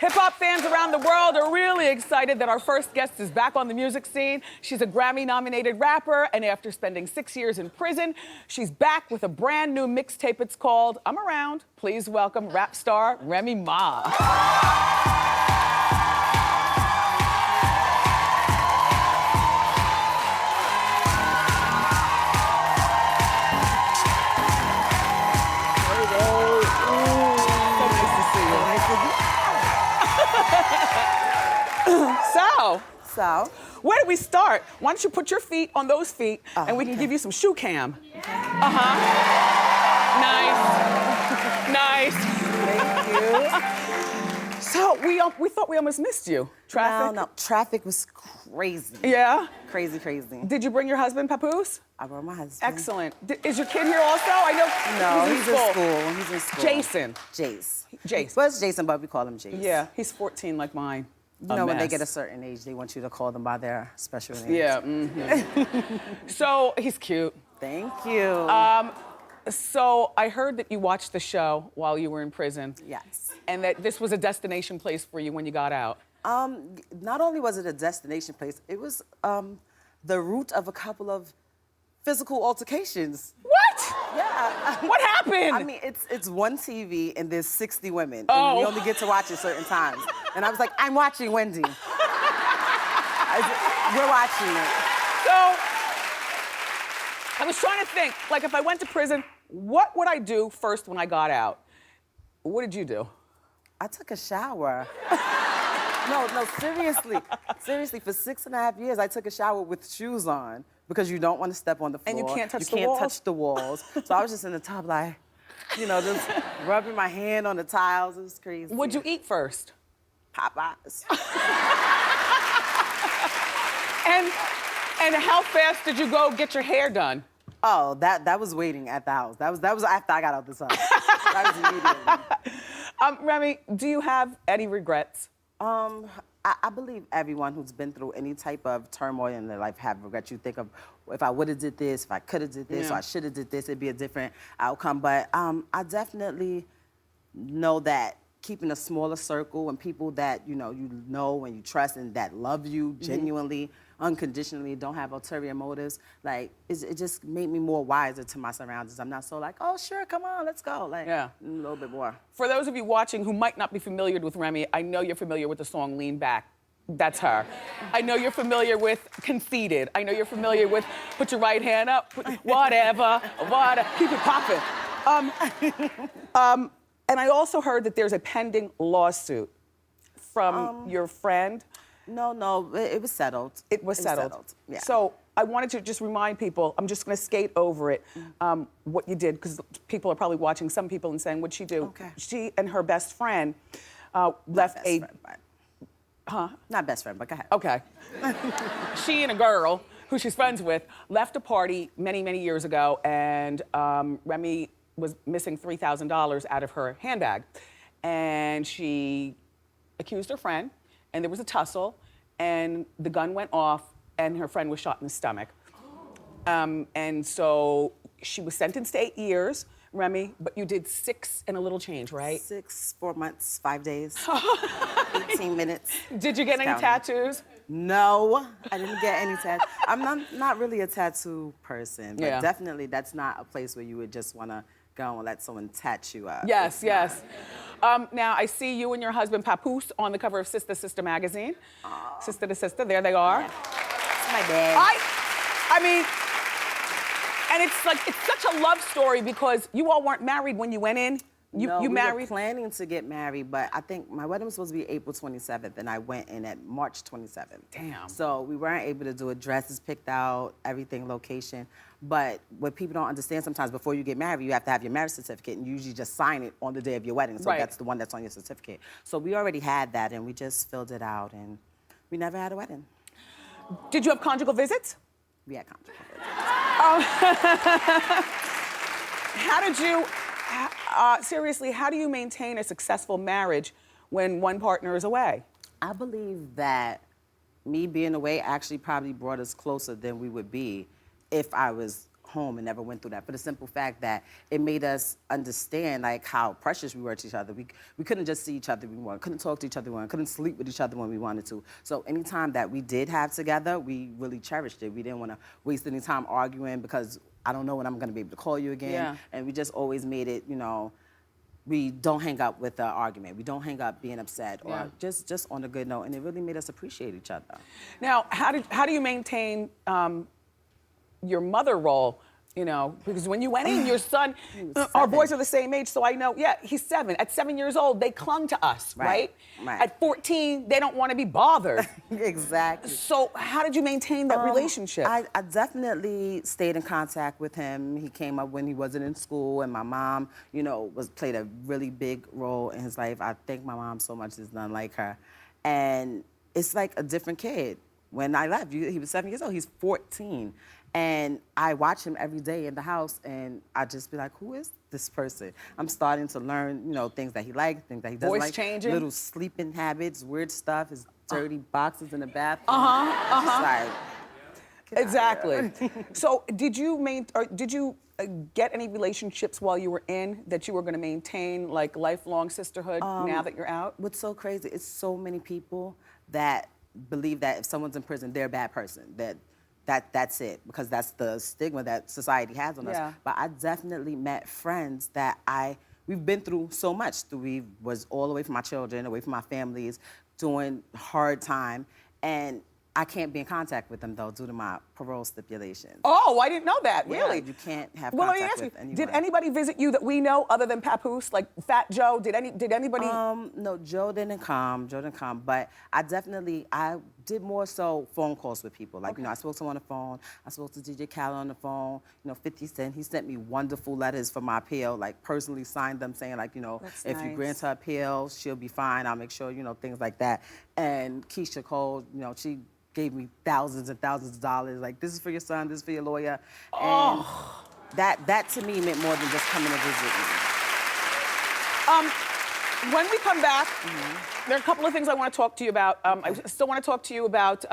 Hip-hop fans around the world are really excited that our first guest is back on the music scene. She's a Grammy-nominated rapper, and after spending 6 years in prison, she's back with a brand new mixtape. It's called I'm Around. Please welcome rap star Remy Ma. So, where do we start? Why don't you put your feet on those feet and we can give you some shoe cam. Nice. Thank you. So we thought we almost missed you. Traffic? No, traffic was crazy. Yeah? Crazy. Did you bring your husband, Papoose? I brought my husband. Excellent. Is your kid here also? I know he's in school. Jason. Jace. Well, it's Jason, but we call him Jace. Yeah, he's 14 like mine. You know, when they get a certain age, they want you to call them by their special names. Yeah. So he's cute. Thank you. So I heard that you watched the show while you were in prison. Yes. And that this was a destination place for you when you got out. Not only was it a destination place, it was the root of a couple of physical altercations. What? Yeah. What happened? I mean, it's one TV and there's 60 women. Oh. And we only get to watch it certain times. And I was like, I'm watching Wendy. We're watching it. So, I was trying to think, like if I went to prison, what would I do first when I got out? What did you do? I took a shower. No, seriously. Seriously, for 6.5 years, I took a shower with shoes on because you don't want to step on the floor. And you can't touch the walls? You can't touch the walls. So I was just in the tub like, just rubbing my hand on the tiles. It was crazy. What'd you eat first? Popeyes. And how fast did you go get your hair done? Oh, that was waiting at the house. That was after I got out the tub. That was immediately. Remy, do you have any regrets? I believe everyone who's been through any type of turmoil in their life have regrets. You think of, if I would have did this, if I could have did this, or I should have did this, it'd be a different outcome. But I definitely know that keeping a smaller circle and people that you know and you trust and that love you genuinely, unconditionally, don't have ulterior motives, like it just made me more wiser to my surroundings. I'm not so like, oh sure, come on, let's go. Like a little bit more. For those of you watching who might not be familiar with Remy, I know you're familiar with the song Lean Back. That's her. I know you're familiar with Conceited. I know you're familiar with Put Your Right Hand Up, whatever, keep it popping. And I also heard that there's a pending lawsuit from your friend. No, it was settled. It was settled. Yeah. So I wanted to just remind people, I'm just gonna skate over it, what you did, because people are probably watching, some people, and saying, what'd she do? Okay. She and her best friend left a... Not best friend, but go ahead. Okay. She and a girl who she's friends with left a party many, many years ago, and Remy was missing $3,000 out of her handbag. And she accused her friend, and there was a tussle, and the gun went off, and her friend was shot in the stomach. And so she was sentenced to 8 years, Remy, but you did 6 and a little change, right? 4 months, 5 days, 18 minutes. Did you get any tattoos? No, I didn't get any tattoos. I'm not really a tattoo person, but definitely that's not a place where you would just want to go and let someone tattoo you up. Yes. Now, I see you and your husband, Papoose, on the cover of Sister magazine. Aww. Sister to Sister, there they are. Yeah. It's my dad. I mean, and it's like, it's such a love story because you all weren't married when you went in. You married? We were planning to get married, but I think my wedding was supposed to be April 27th, and I went in at March 27th. Damn. So we weren't able to do it. Dresses picked out, everything, location. But what people don't understand sometimes, before you get married, you have to have your marriage certificate, and you usually just sign it on the day of your wedding. So that's the one that's on your certificate. So we already had that, and we just filled it out, and we never had a wedding. Did you have conjugal visits? We had conjugal visits. How did you... seriously, how do you maintain a successful marriage when one partner is away? I believe that me being away actually probably brought us closer than we would be if I was home and never went through that, for the simple fact that it made us understand like how precious we were to each other. We couldn't just see each other when we wanted, couldn't talk to each other when we wanted, couldn't sleep with each other when we wanted to. So any time that we did have together, we really cherished it. We didn't want to waste any time arguing because I don't know when I'm going to be able to call you again. Yeah. And we just always made it, you know, we don't hang up with an argument. We don't hang up being upset or just on a good note. And it really made us appreciate each other. Now, how do you maintain your mother role? You know, because when you went in, your son, our boys are the same age, so I know, yeah, he's 7. At 7 years old, they clung to us, right? At 14, they don't want to be bothered. Exactly. So how did you maintain that relationship? I definitely stayed in contact with him. He came up when he wasn't in school, and my mom, you know, played a really big role in his life. I thank my mom so much. There's none like her. And it's like a different kid. When I left, he was 7 years old. He's 14. And I watch him every day in the house, and I just be like, who is this person? I'm starting to learn, you know, things that he likes, things that he doesn't like. Voice changing? Little sleeping habits, weird stuff, his dirty boxes in the bathroom. Exactly. So did you get any relationships while you were in that you were going to maintain, like lifelong sisterhood now that you're out? What's so crazy is so many people that believe that if someone's in prison, they're a bad person, that's it, because that's the stigma that society has on us. But I definitely met friends that we've been through so much. We was all away from my children, away from my families, doing hard time, and I can't be in contact with them though due to my parole stipulations. Oh, I didn't know that. Really? You can't have Well, let me contact ask you, with anyone. did anybody visit you that we know other than Papoose, like Fat Joe? Did anybody? No, Joe didn't come. But I did more so phone calls with people. Like, you know, I spoke to him on the phone. I spoke to DJ Khaled on the phone. You know, 50 Cent, he sent me wonderful letters for my appeal, like personally signed them saying like, you know, if you grant her appeal, she'll be fine. I'll make sure, you know, things like that. And Keisha Cole, you know, she gave me thousands and thousands of dollars. Like, this is for your son, this is for your lawyer. And that to me meant more than just coming to visit me. When we come back, there are a couple of things I want to talk to you about. I still want to talk to you about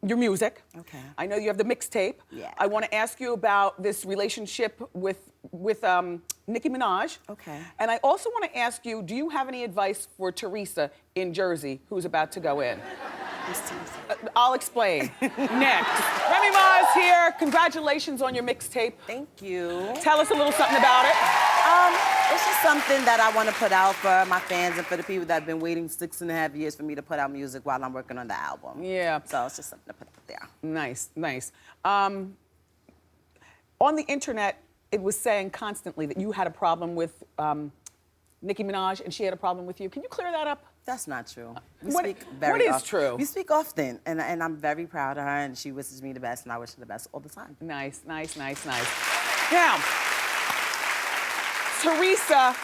your music. Okay. I know you have the mixtape. Yeah. I want to ask you about this relationship with Nicki Minaj. Okay. And I also want to ask you, do you have any advice for Teresa in Jersey who's about to go in? I'll explain. Next. Remy Ma is here. Congratulations on your mixtape. Thank you. Tell us a little something about it. It's just something that I want to put out for my fans and for the people that have been waiting 6.5 years for me to put out music while I'm working on the album. Yeah. So it's just something to put out there. Nice, nice. On the internet, it was saying constantly that you had a problem with Nicki Minaj and she had a problem with you. Can you clear that up? That's not true. What is true? We speak often, and I'm very proud of her, and she wishes me the best, and I wish her the best all the time. Nice, nice, nice, nice. Now, Teresa,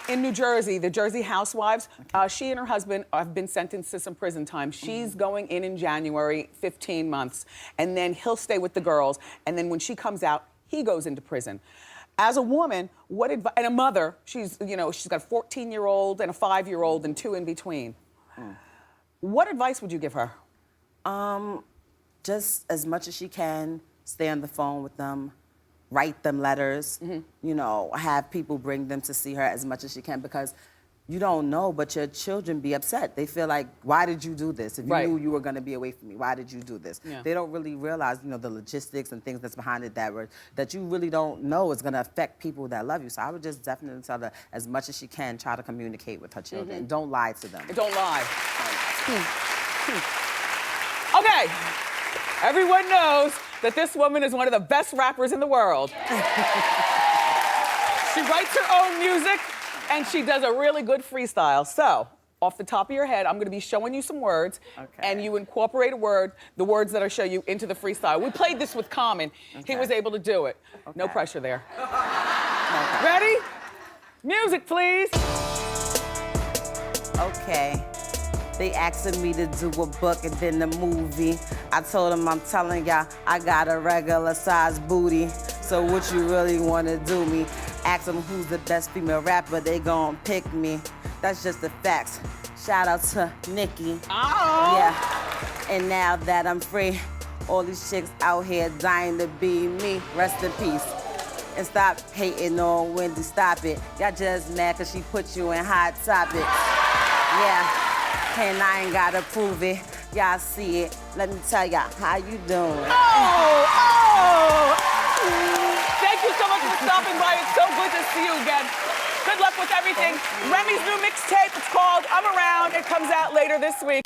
in New Jersey, the Jersey Housewives, she and her husband have been sentenced to some prison time. She's going in January, 15 months, and then he'll stay with the girls, and then when she comes out, he goes into prison. As a woman, what advice, and a mother, she's got a 14-year-old and a 5-year-old and 2 in between. What advice would you give her? Just as much as she can, stay on the phone with them, write them letters, you know, have people bring them to see her as much as she can, because you don't know, but your children be upset. They feel like, why did you do this? If you knew you were gonna be away from me, why did you do this? Yeah. They don't really realize, you know, the logistics and things that's behind it that you really don't know is gonna affect people that love you. So I would just definitely tell her, as much as she can, try to communicate with her children. And don't lie to them. Don't lie. Okay, everyone knows that this woman is one of the best rappers in the world. She writes her own music, and she does a really good freestyle. So, off the top of your head, I'm gonna be showing you some words, and you incorporate the words that I show you, into the freestyle. We played this with Common. He was able to do it. No pressure there. Ready? Music, please. Okay. They asking me to do a book and then a movie. I told them I'm telling y'all I got a regular size booty. So what you really wanna do me? Ask them who's the best female rapper, they gon' pick me. That's just the facts. Shout out to Nicki. Oh. Yeah. And now that I'm free, All these chicks out here dying to be me. Rest in peace. And stop hating on Wendy, stop it. Y'all just mad cause she put you in Hot Topic. Yeah, and I ain't gotta prove it. Y'all see it. Let me tell y'all, how you doing? Oh! Thank you so much for stopping by. It's so good to see you again. Good luck with everything. Remy's new mixtape, it's called I'm Around. It comes out later this week.